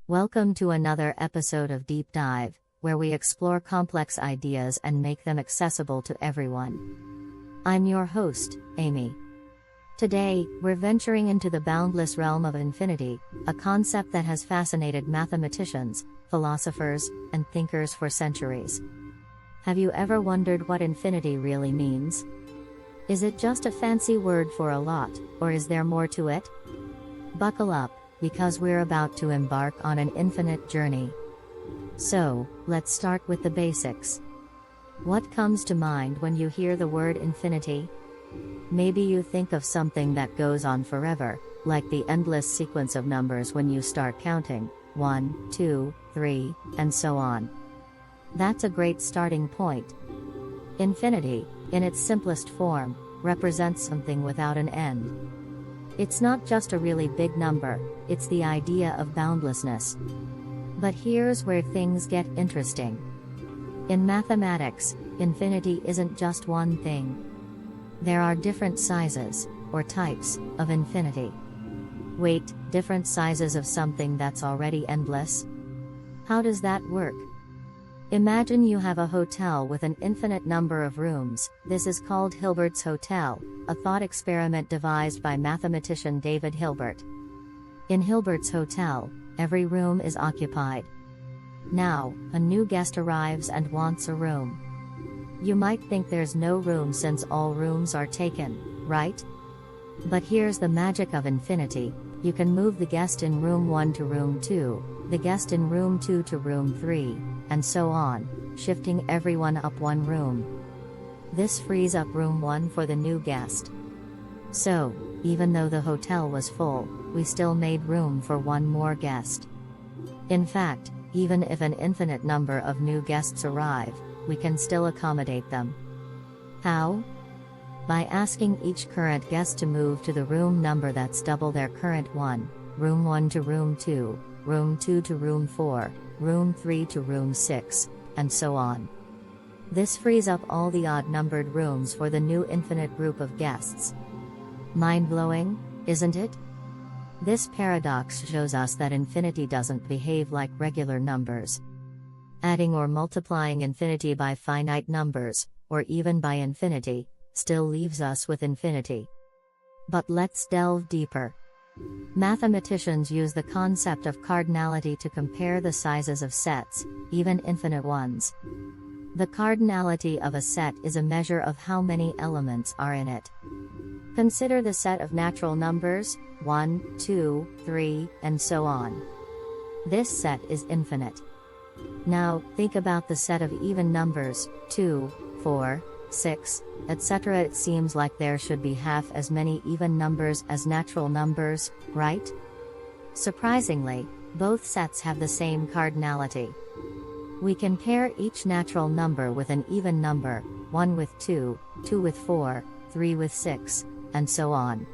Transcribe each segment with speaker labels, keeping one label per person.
Speaker 1: Welcome to another episode of Deep Dive, where we explore complex ideas and make them accessible to everyone. I'm your host, Amy. Today, we're venturing into the boundless realm of infinity, a concept that has fascinated mathematicians, philosophers, and thinkers for centuries. Have you ever wondered what infinity really means? Is it just a fancy word for a lot, or is there more to it? Buckle up, because we're about to embark on an infinite journey. So, let's start with the basics. What comes to mind when you hear the word infinity? Maybe you think of something that goes on forever, like the endless sequence of numbers when you start counting, 1, 2, 3, and so on. That's a great starting point. Infinity, in its simplest form, represents something without an end. It's not just a really big number, it's the idea of boundlessness. But here's where things get interesting. In mathematics, infinity isn't just one thing. There are different sizes, or types, of infinity. Wait, different sizes of something that's already endless? How does that work? Imagine you have a hotel with an infinite number of rooms. This is called Hilbert's Hotel, a thought experiment devised by mathematician David Hilbert. In Hilbert's Hotel, every room is occupied. Now, a new guest arrives and wants a room. You might think there's no room since all rooms are taken, right? But here's the magic of infinity. You can move the guest in room 1 to room 2, the guest in room 2 to room 3, and so on, shifting everyone up one room. This frees up room 1 for the new guest. So, even though the hotel was full, we still made room for one more guest. In fact, even if an infinite number of new guests arrive, we can still accommodate them. How? By asking each current guest to move to the room number that's double their current one, room 1 to room 2, room 2 to room 4, room 3 to room 6, and so on. This frees up all the odd-numbered rooms for the new infinite group of guests. Mind-blowing, isn't it? This paradox shows us that infinity doesn't behave like regular numbers. Adding or multiplying infinity by finite numbers, or even by infinity, still leaves us with infinity. But let's delve deeper. Mathematicians use the concept of cardinality to compare the sizes of sets, even infinite ones. The cardinality of a set is a measure of how many elements are in it. Consider the set of natural numbers, 1, 2, 3, and so on. This set is infinite. Now, think about the set of even numbers, 2, 4, 6, etc. It seems like there should be half as many even numbers as natural numbers, right? Surprisingly, both sets have the same cardinality. We can pair each natural number with an even number, 1 with 2, 2 with 4, 3 with 6, and so on.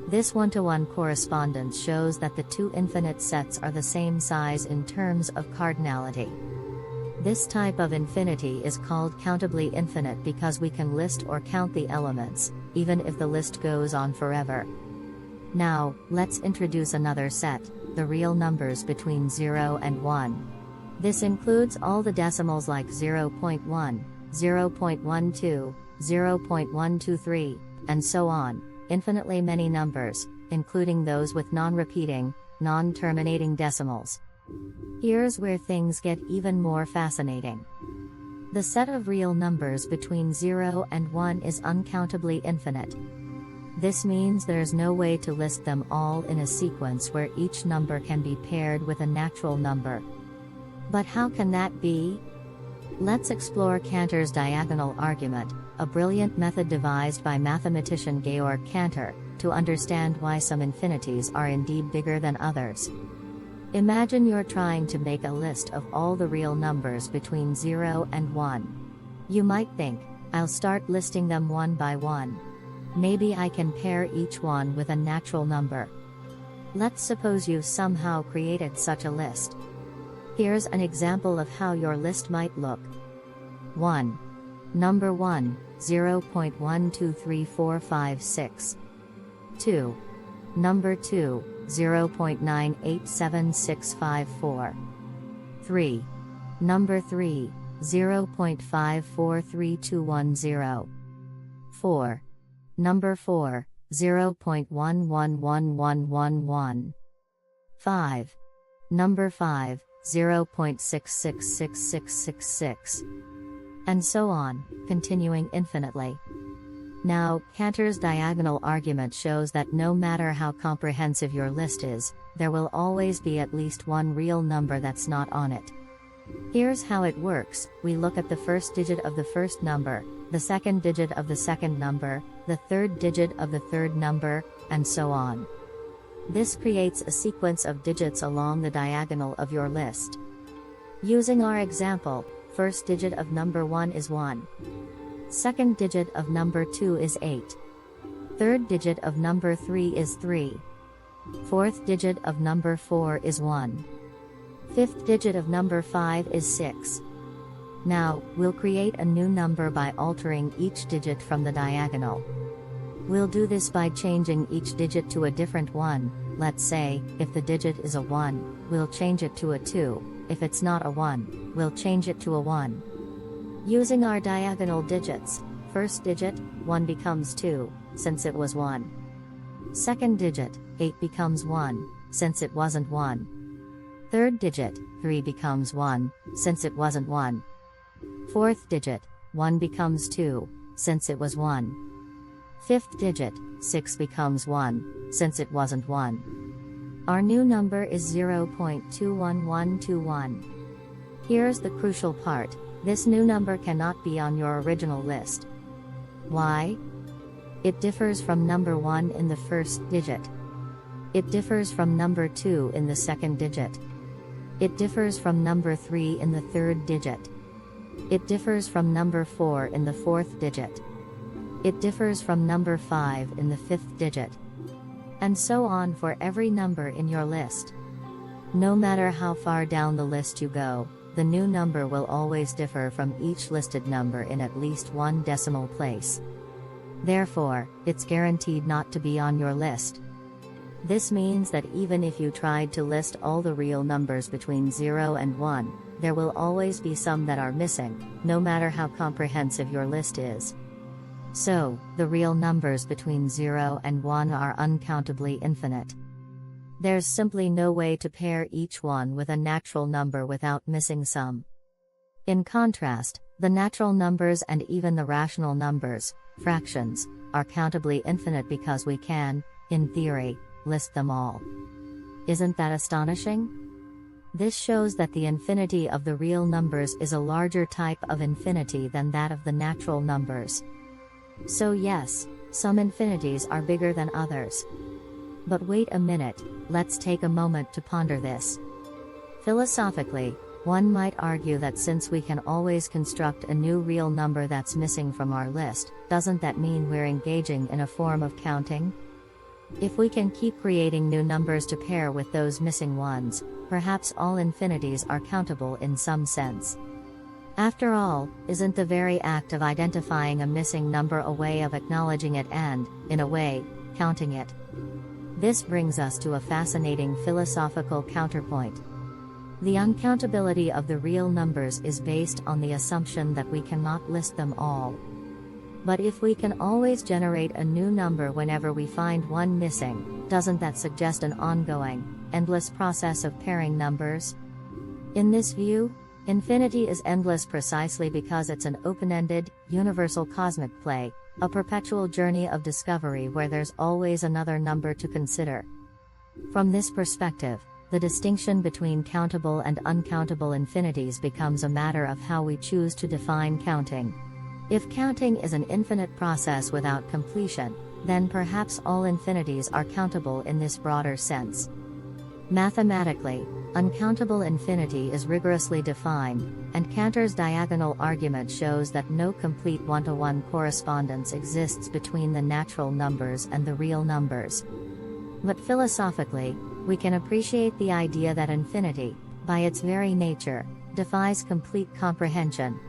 Speaker 1: This one-to-one correspondence shows that the two infinite sets are the same size in terms of cardinality. This type of infinity is called countably infinite because we can list or count the elements, even if the list goes on forever. Now, let's introduce another set, the real numbers between 0 and 1. This includes all the decimals like 0.1, 0.12, 0.123, and so on, infinitely many numbers, including those with non-repeating, non-terminating decimals. Here's where things get even more fascinating. The set of real numbers between 0 and 1 is uncountably infinite. This means there's no way to list them all in a sequence where each number can be paired with a natural number. But how can that be? Let's explore Cantor's diagonal argument, a brilliant method devised by mathematician Georg Cantor, to understand why some infinities are indeed bigger than others. Imagine you're trying to make a list of all the real numbers between 0 and 1. You might think, I'll start listing them one by one. Maybe I can pair each one with a natural number. Let's suppose you've somehow created such a list. Here's an example of how your list might look. 1. Number 1, 0.123456. 2. Number 2, 0.987654. 3. Number 3, 0.543210. 4. Number 4, 0.111111. 5. Number 5, 0.666666. And so on, continuing infinitely. Now, Cantor's diagonal argument shows that no matter how comprehensive your list is, there will always be at least one real number that's not on it. Here's how it works: we look at the first digit of the first number, the second digit of the second number, the third digit of the third number, and so on. This creates a sequence of digits along the diagonal of your list. Using our example, first digit of number 1 is 1. Second digit of number 2 is 8. Third digit of number 3 is 3. Fourth digit of number 4 is 1. Fifth digit of number 5 is 6. Now, we'll create a new number by altering each digit from the diagonal. We'll do this by changing each digit to a different one. Let's say, if the digit is a 1, we'll change it to a 2. If it's not a 1, we'll change it to a 1. Using our diagonal digits, first digit, 1 becomes 2, since it was 1. Second digit, 8 becomes 1, since it wasn't 1. Third digit, 3 becomes 1, since it wasn't 1. Fourth digit, 1 becomes 2, since it was 1. Fifth digit, 6 becomes 1, since it wasn't 1. Our new number is 0.21121. Here's the crucial part: this new number cannot be on your original list. Why? It differs from number 1 in the first digit. It differs from number 2 in the second digit. It differs from number 3 in the third digit. It differs from number 4 in the fourth digit. It differs from number 5 in the fifth digit. And so on for every number in your list. No matter how far down the list you go, the new number will always differ from each listed number in at least one decimal place. Therefore, it's guaranteed not to be on your list. This means that even if you tried to list all the real numbers between 0 and 1, there will always be some that are missing, no matter how comprehensive your list is. So, the real numbers between 0 and 1 are uncountably infinite. There's simply no way to pair each one with a natural number without missing some. In contrast, the natural numbers and even the rational numbers, fractions, are countably infinite because we can, in theory, list them all. Isn't that astonishing? This shows that the infinity of the real numbers is a larger type of infinity than that of the natural numbers. So yes, some infinities are bigger than others. But wait a minute, let's take a moment to ponder this. Philosophically, one might argue that since we can always construct a new real number that's missing from our list, doesn't that mean we're engaging in a form of counting? If we can keep creating new numbers to pair with those missing ones, perhaps all infinities are countable in some sense. After all, isn't the very act of identifying a missing number a way of acknowledging it and, in a way, counting it? This brings us to a fascinating philosophical counterpoint. The uncountability of the real numbers is based on the assumption that we cannot list them all. But if we can always generate a new number whenever we find one missing, doesn't that suggest an ongoing, endless process of pairing numbers? In this view, infinity is endless precisely because it's an open-ended, universal cosmic play, a perpetual journey of discovery where there's always another number to consider. From this perspective, the distinction between countable and uncountable infinities becomes a matter of how we choose to define counting. If counting is an infinite process without completion, then perhaps all infinities are countable in this broader sense. Mathematically, uncountable infinity is rigorously defined, and Cantor's diagonal argument shows that no complete one-to-one correspondence exists between the natural numbers and the real numbers. But philosophically, we can appreciate the idea that infinity, by its very nature, defies complete comprehension.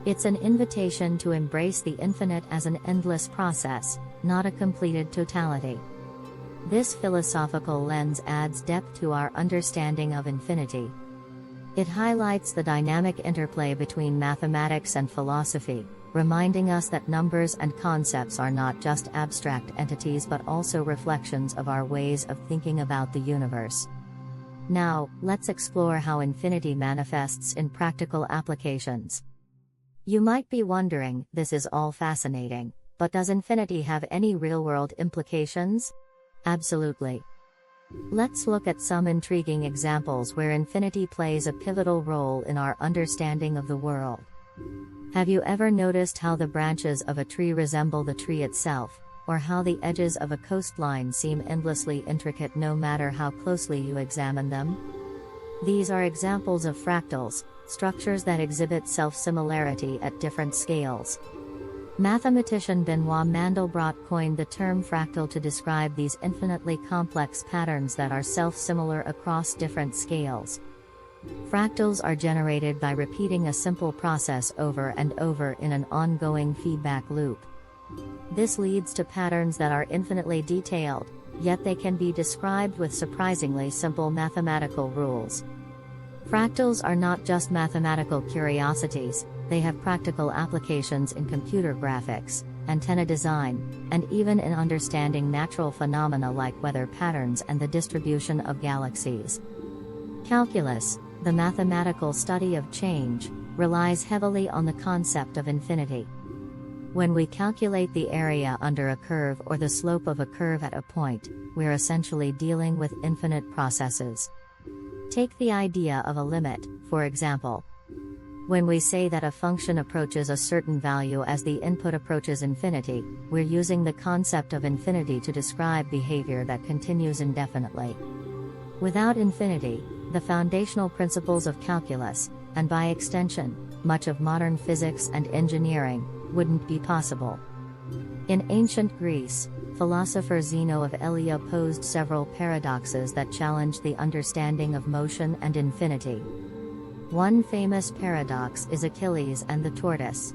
Speaker 1: It's an invitation to embrace the infinite as an endless process, not a completed totality. This philosophical lens adds depth to our understanding of infinity. It highlights the dynamic interplay between mathematics and philosophy, reminding us that numbers and concepts are not just abstract entities but also reflections of our ways of thinking about the universe. Now, let's explore how infinity manifests in practical applications. You might be wondering, this is all fascinating, but does infinity have any real-world implications? Absolutely. Let's look at some intriguing examples where infinity plays a pivotal role in our understanding of the world. Have you ever noticed how the branches of a tree resemble the tree itself, or how the edges of a coastline seem endlessly intricate no matter how closely you examine them? These are examples of fractals, structures that exhibit self-similarity at different scales. Mathematician Benoit Mandelbrot coined the term fractal to describe these infinitely complex patterns that are self-similar across different scales. Fractals are generated by repeating a simple process over and over in an ongoing feedback loop. This leads to patterns that are infinitely detailed, yet they can be described with surprisingly simple mathematical rules. Fractals are not just mathematical curiosities, they have practical applications in computer graphics, antenna design, and even in understanding natural phenomena like weather patterns and the distribution of galaxies. Calculus, the mathematical study of change, relies heavily on the concept of infinity. When we calculate the area under a curve or the slope of a curve at a point, we're essentially dealing with infinite processes. Take the idea of a limit, for example. When we say that a function approaches a certain value as the input approaches infinity, we're using the concept of infinity to describe behavior that continues indefinitely. Without infinity, the foundational principles of calculus, and by extension, much of modern physics and engineering, wouldn't be possible. In ancient Greece, philosopher Zeno of Elea posed several paradoxes that challenged the understanding of motion and infinity. One famous paradox is Achilles and the tortoise.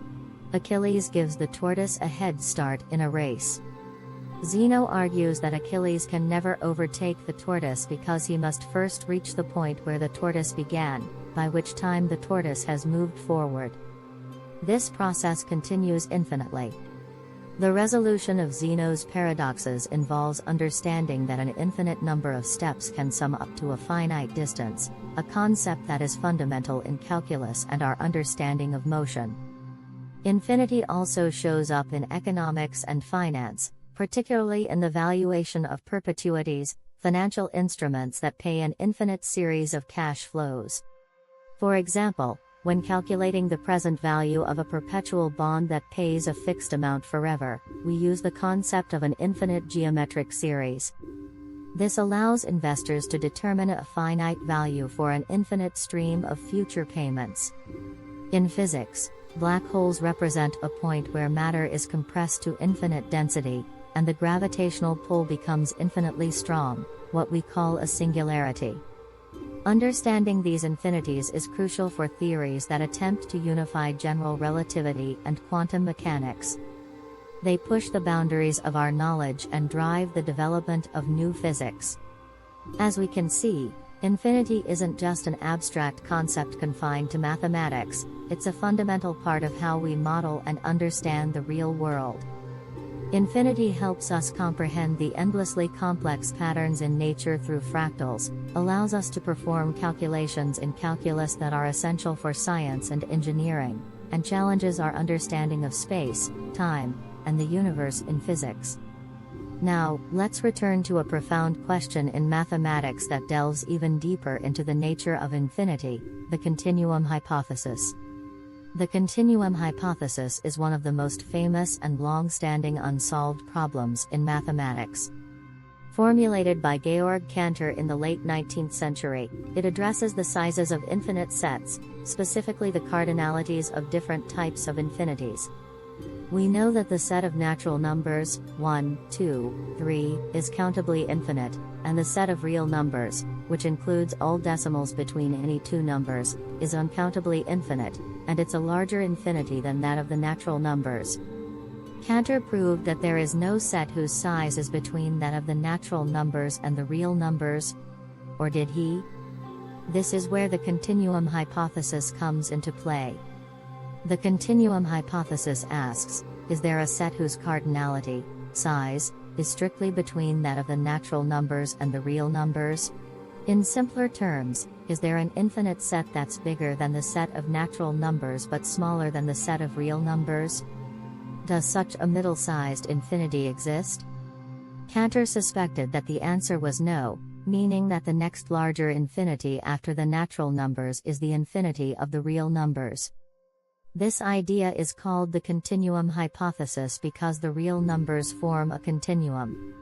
Speaker 1: Achilles gives the tortoise a head start in a race. Zeno argues that Achilles can never overtake the tortoise because he must first reach the point where the tortoise began, by which time the tortoise has moved forward. This process continues infinitely. The resolution of Zeno's paradoxes involves understanding that an infinite number of steps can sum up to a finite distance, a concept that is fundamental in calculus and our understanding of motion. Infinity also shows up in economics and finance, particularly in the valuation of perpetuities, financial instruments that pay an infinite series of cash flows. For example, when calculating the present value of a perpetual bond that pays a fixed amount forever, we use the concept of an infinite geometric series. This allows investors to determine a finite value for an infinite stream of future payments. In physics, black holes represent a point where matter is compressed to infinite density, and the gravitational pull becomes infinitely strong, what we call a singularity. Understanding these infinities is crucial for theories that attempt to unify general relativity and quantum mechanics. They push the boundaries of our knowledge and drive the development of new physics. As we can see, infinity isn't just an abstract concept confined to mathematics, it's a fundamental part of how we model and understand the real world. Infinity helps us comprehend the endlessly complex patterns in nature through fractals, allows us to perform calculations in calculus that are essential for science and engineering, and challenges our understanding of space, time, and the universe in physics. Now, let's return to a profound question in mathematics that delves even deeper into the nature of infinity, the continuum hypothesis. The continuum hypothesis is one of the most famous and long-standing unsolved problems in mathematics. Formulated by Georg Cantor in the late 19th century, it addresses the sizes of infinite sets, specifically the cardinalities of different types of infinities. We know that the set of natural numbers, 1, 2, 3, is countably infinite, and the set of real numbers, which includes all decimals between any two numbers, is uncountably infinite, and it's a larger infinity than that of the natural numbers. Cantor proved that there is no set whose size is between that of the natural numbers and the real numbers. Or did he? This is where the continuum hypothesis comes into play. The continuum hypothesis asks, is there a set whose cardinality, size, is strictly between that of the natural numbers and the real numbers? In simpler terms, is there an infinite set that's bigger than the set of natural numbers but smaller than the set of real numbers? Does such a middle-sized infinity exist? Cantor suspected that the answer was no, meaning that the next larger infinity after the natural numbers is the infinity of the real numbers. This idea is called the continuum hypothesis because the real numbers form a continuum.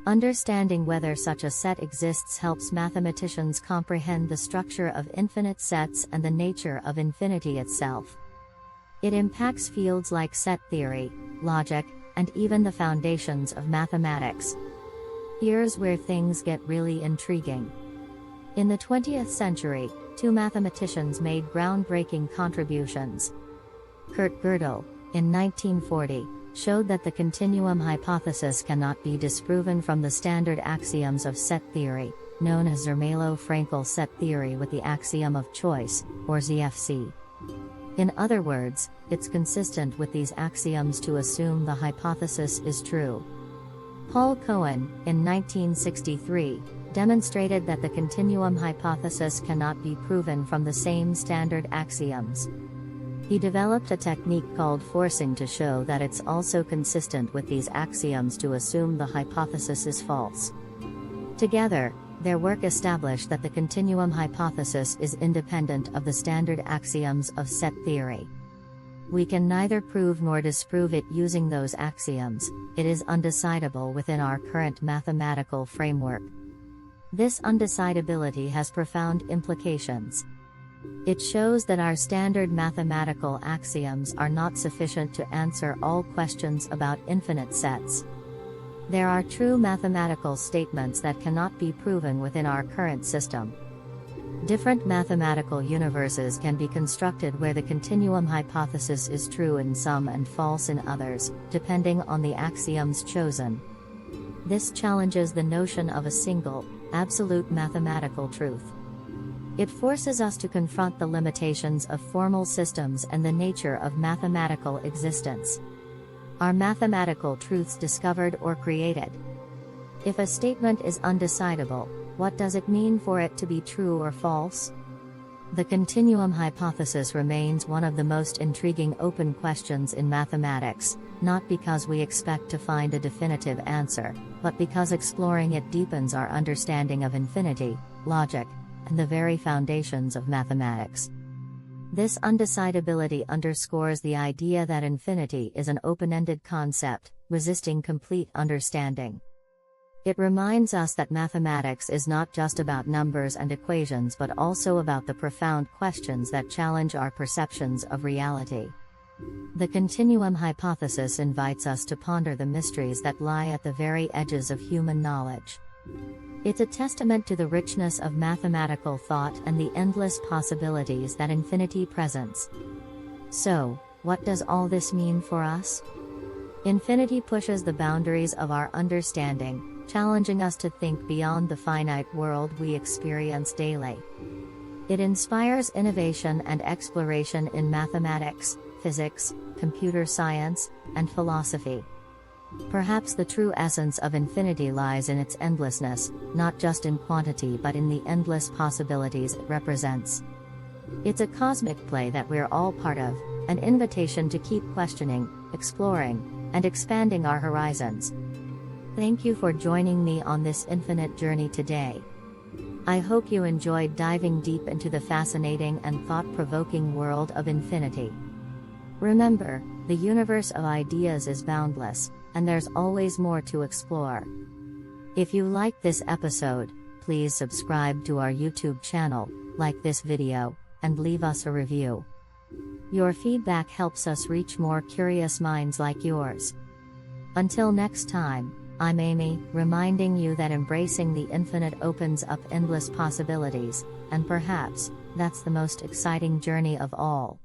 Speaker 1: Understanding whether such a set exists helps mathematicians comprehend the structure of infinite sets and the nature of infinity itself. It impacts fields like set theory, logic, and even the foundations of mathematics. Here's where things get really intriguing. In the 20th century, two mathematicians made groundbreaking contributions. Kurt Gödel, in 1940, showed that the continuum hypothesis cannot be disproven from the standard axioms of set theory, known as Zermelo-Fraenkel set theory with the axiom of choice, or ZFC. In other words, it's consistent with these axioms to assume the hypothesis is true. Paul Cohen, in 1963, demonstrated that the continuum hypothesis cannot be proven from the same standard axioms. He developed a technique called forcing to show that it's also consistent with these axioms to assume the hypothesis is false. Together, their work established that the continuum hypothesis is independent of the standard axioms of set theory. We can neither prove nor disprove it using those axioms, it is undecidable within our current mathematical framework. This undecidability has profound implications. It shows that our standard mathematical axioms are not sufficient to answer all questions about infinite sets. There are true mathematical statements that cannot be proven within our current system. Different mathematical universes can be constructed where the continuum hypothesis is true in some and false in others, depending on the axioms chosen. This challenges the notion of a single, absolute mathematical truth. It forces us to confront the limitations of formal systems and the nature of mathematical existence. Are mathematical truths discovered or created? If a statement is undecidable, what does it mean for it to be true or false? The continuum hypothesis remains one of the most intriguing open questions in mathematics, not because we expect to find a definitive answer, but because exploring it deepens our understanding of infinity, logic, and the very foundations of mathematics. This undecidability underscores the idea that infinity is an open-ended concept, resisting complete understanding. It reminds us that mathematics is not just about numbers and equations but also about the profound questions that challenge our perceptions of reality. The continuum hypothesis invites us to ponder the mysteries that lie at the very edges of human knowledge. It's a testament to the richness of mathematical thought and the endless possibilities that infinity presents. So, what does all this mean for us? Infinity pushes the boundaries of our understanding, challenging us to think beyond the finite world we experience daily. It inspires innovation and exploration in mathematics, physics, computer science, and philosophy. Perhaps the true essence of infinity lies in its endlessness, not just in quantity but in the endless possibilities it represents. It's a cosmic play that we're all part of, an invitation to keep questioning, exploring, and expanding our horizons. Thank you for joining me on this infinite journey today. I hope you enjoyed diving deep into the fascinating and thought-provoking world of infinity. Remember, the universe of ideas is boundless, and there's always more to explore. If you liked this episode, please subscribe to our YouTube channel, like this video, and leave us a review. Your feedback helps us reach more curious minds like yours. Until next time, I'm Amy, reminding you that embracing the infinite opens up endless possibilities, and perhaps, that's the most exciting journey of all.